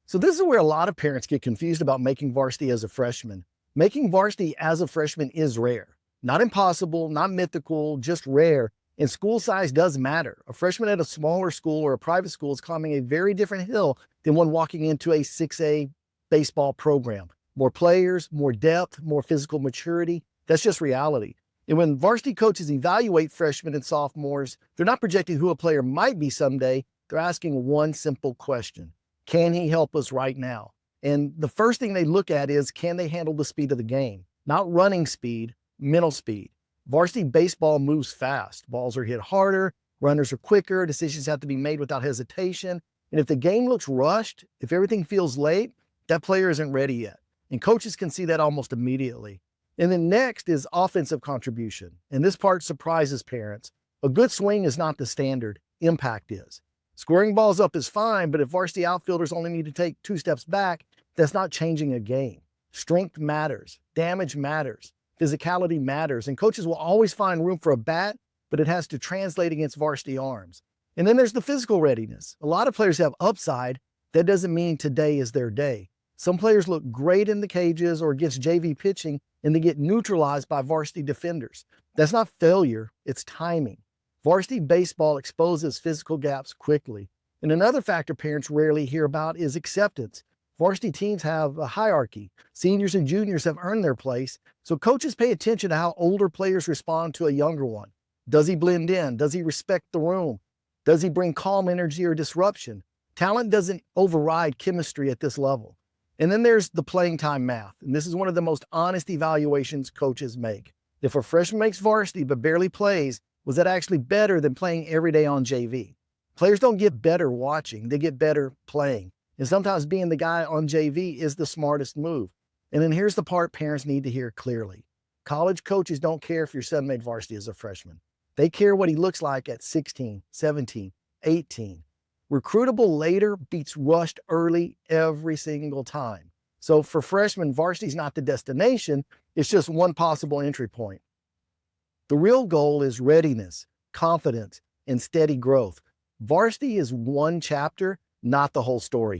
So this is where a lot of parents get confused about making varsity as a freshman. Making varsity as a freshman is rare. Not impossible, not mythical, just rare. And school size does matter. A freshman at a smaller school or a private school is climbing a very different hill than one walking into a 6A baseball program. More players, more depth, more physical maturity. That's just reality. And when varsity coaches evaluate freshmen and sophomores, they're not projecting who a player might be someday. They're asking one simple question. Can he help us right now? And the first thing they look at is, can they handle the speed of the game? Not running speed, mental speed. Varsity baseball moves fast. Balls are hit harder, runners are quicker, decisions have to be made without hesitation. And if the game looks rushed, if everything feels late, that player isn't ready yet. And coaches can see that almost immediately. And then next is offensive contribution. And this part surprises parents. A good swing is not the standard, impact is. Squaring balls up is fine, but if varsity outfielders only need to take 2 steps back, that's not changing a game. Strength matters, damage matters, physicality matters, and coaches will always find room for a bat, but it has to translate against varsity arms. And then there's the physical readiness. A lot of players have upside. That doesn't mean today is their day. Some players look great in the cages or against JV pitching, and they get neutralized by varsity defenders. That's not failure, it's timing. Varsity baseball exposes physical gaps quickly. And another factor parents rarely hear about is acceptance. Varsity teams have a hierarchy. Seniors and juniors have earned their place, so coaches pay attention to how older players respond to a younger one. Does he blend in? Does he respect the room? Does he bring calm energy or disruption? Talent doesn't override chemistry at this level. And then there's the playing time math, and this is one of the most honest evaluations coaches make. If a freshman makes varsity but barely plays, was that actually better than playing every day on JV? Players don't get better watching, they get better playing. And sometimes being the guy on JV is the smartest move. And then here's the part parents need to hear clearly. College coaches don't care if your son made varsity as a freshman. They care what he looks like at 16, 17, 18. Recruitable later beats rushed early every single time. So for freshmen, varsity is not the destination, it's just one possible entry point. The real goal is readiness, confidence, and steady growth. Varsity is one chapter, not the whole story.